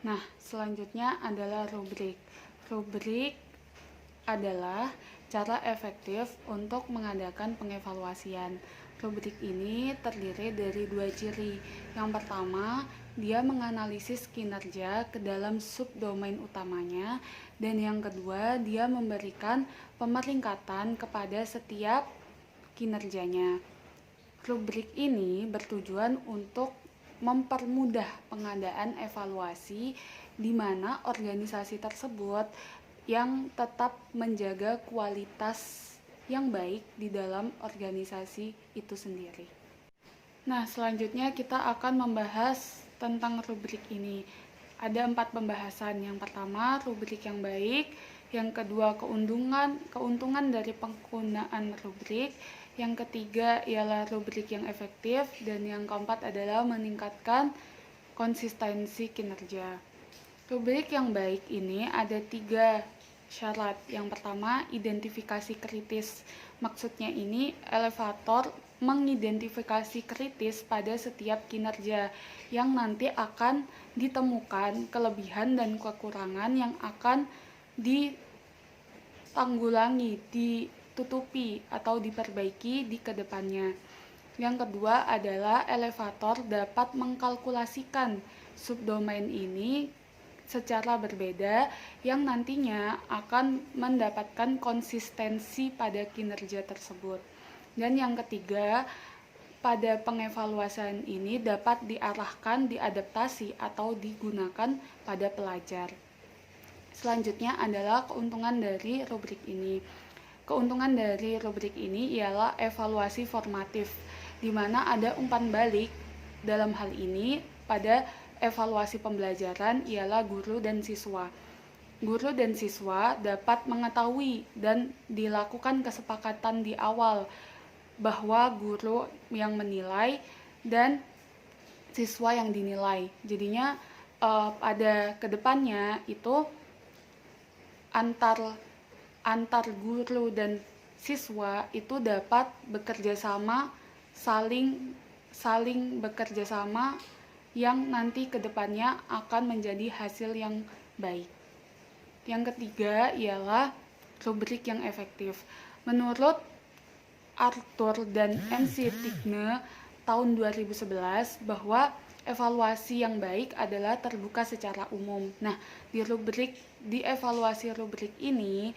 Nah, selanjutnya adalah rubrik. Rubrik adalah cara efektif untuk mengadakan pengevaluasian. Rubrik ini terdiri dari 2 ciri. Yang pertama, dia menganalisis kinerja ke dalam subdomain utamanya, dan yang kedua, dia memberikan pemeringkatan kepada setiap kinerjanya. Rubrik ini bertujuan untuk mempermudah pengadaan evaluasi di mana organisasi tersebut yang tetap menjaga kualitas yang baik di dalam organisasi itu sendiri. Nah, selanjutnya kita akan membahas tentang rubrik ini. Ada 4 pembahasan. Yang pertama, rubrik yang baik. Yang kedua, keuntungan dari penggunaan rubrik. Yang ketiga ialah rubrik yang efektif. Dan yang keempat adalah meningkatkan konsistensi kinerja. Rubrik yang baik ini ada 3 syarat. Yang pertama, identifikasi kritis. Maksudnya ini elevator mengidentifikasi kritis pada setiap kinerja yang nanti akan ditemukan kelebihan dan kekurangan yang akan ditanggulangi, ditutupi atau diperbaiki di kedepannya. Yang kedua adalah elevator dapat mengkalkulasikan subdomain ini secara berbeda yang nantinya akan mendapatkan konsistensi pada kinerja tersebut. Dan yang ketiga, pada pengevaluasian ini dapat diarahkan, diadaptasi atau digunakan pada pelajar. Selanjutnya adalah keuntungan dari rubrik ini. Keuntungan dari rubrik ini ialah evaluasi formatif, di mana ada umpan balik dalam hal ini pada evaluasi pembelajaran ialah guru dan siswa. Guru dan siswa dapat mengetahui dan dilakukan kesepakatan di awal bahwa guru yang menilai dan siswa yang dinilai. Jadinya pada kedepannya itu antar guru dan siswa itu dapat bekerja sama, saling bekerja sama yang nanti kedepannya akan menjadi hasil yang baik. Yang ketiga ialah rubrik yang efektif. Menurut Arthur dan MC Tigne tahun 2011 bahwa evaluasi yang baik adalah terbuka secara umum. Nah, di evaluasi rubrik ini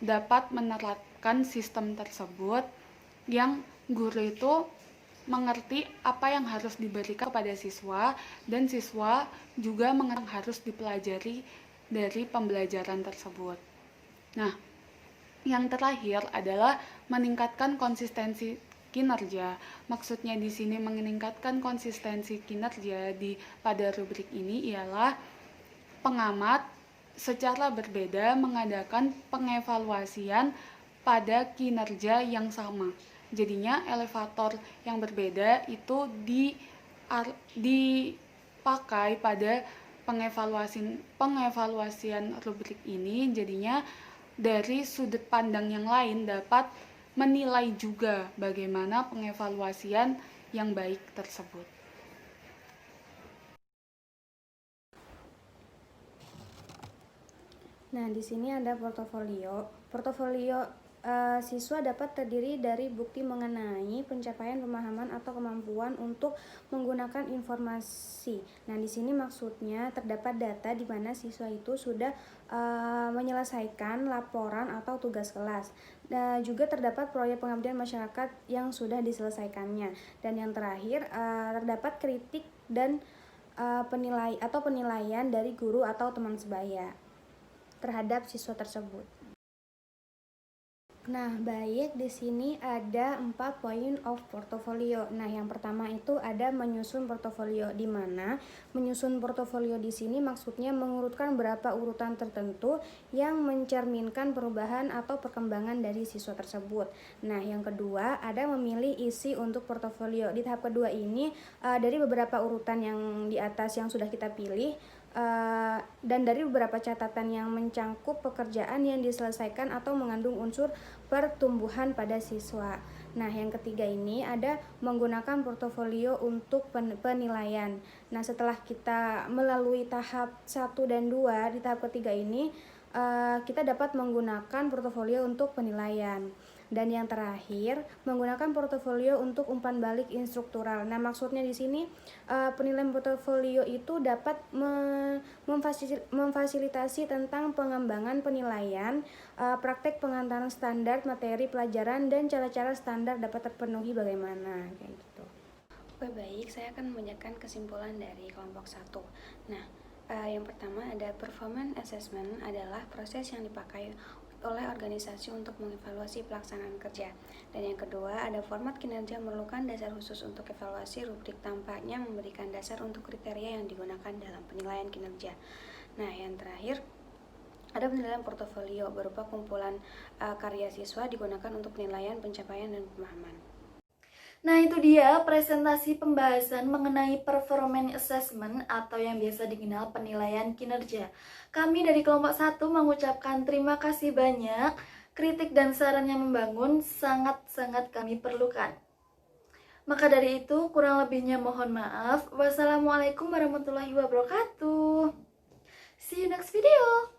dapat menerapkan sistem tersebut yang guru itu mengerti apa yang harus diberikan kepada siswa dan siswa juga mengerti yang harus dipelajari dari pembelajaran tersebut. Nah, yang terakhir adalah meningkatkan konsistensi kinerja. Maksudnya di sini meningkatkan konsistensi kinerja pada rubrik ini ialah pengamat secara berbeda mengadakan pengevaluasian pada kinerja yang sama. Jadinya elevator yang berbeda itu dipakai pada pengevaluasian rubrik ini. Jadinya dari sudut pandang yang lain dapat menilai juga bagaimana pengevaluasian yang baik tersebut. Nah, di sini ada portofolio. Siswa dapat terdiri dari bukti mengenai pencapaian pemahaman atau kemampuan untuk menggunakan informasi. Nah, di sini maksudnya terdapat data di mana siswa itu sudah menyelesaikan laporan atau tugas kelas. Dan juga terdapat proyek pengabdian masyarakat yang sudah diselesaikannya. Dan yang terakhir terdapat kritik dan penilaian dari guru atau teman sebaya terhadap siswa tersebut. Nah, baik, di sini ada 4 point of portfolio. Nah, yang pertama itu ada menyusun portofolio, di mana menyusun portofolio di sini maksudnya mengurutkan beberapa urutan tertentu yang mencerminkan perubahan atau perkembangan dari siswa tersebut. Nah, yang kedua ada memilih isi untuk portofolio. Di tahap kedua ini dari beberapa urutan yang di atas yang sudah kita pilih, dan dari beberapa catatan yang mencangkup pekerjaan yang diselesaikan atau mengandung unsur pertumbuhan pada siswa. Nah, yang ketiga ini ada menggunakan portofolio untuk penilaian. Nah, setelah kita melalui tahap 1 dan 2, di tahap ketiga ini kita dapat menggunakan portofolio untuk penilaian. Dan yang terakhir, menggunakan portofolio untuk umpan balik instruktural. Nah, maksudnya di sini penilaian portofolio itu dapat memfasilitasi tentang pengembangan penilaian, praktek pengantaran standar materi pelajaran, dan cara-cara standar dapat terpenuhi bagaimana, kayak gitu. Oke, baik, saya akan membacakan kesimpulan dari kelompok 1. Nah, yang pertama ada performance assessment adalah proses yang dipakai oleh organisasi untuk mengevaluasi pelaksanaan kerja. Dan yang kedua, ada format kinerja memerlukan dasar khusus untuk evaluasi. Rubrik tampaknya memberikan dasar untuk kriteria yang digunakan dalam penilaian kinerja. Nah, yang terakhir, ada penilaian portofolio berupa kumpulan karya siswa digunakan untuk penilaian pencapaian dan pemahaman. Nah, itu dia presentasi pembahasan mengenai performance assessment atau yang biasa dikenal penilaian kinerja. Kami dari kelompok 1 mengucapkan terima kasih banyak. Kritik dan saran yang membangun sangat-sangat kami perlukan. Maka dari itu, kurang lebihnya mohon maaf. Wassalamualaikum warahmatullahi wabarakatuh. See you next video.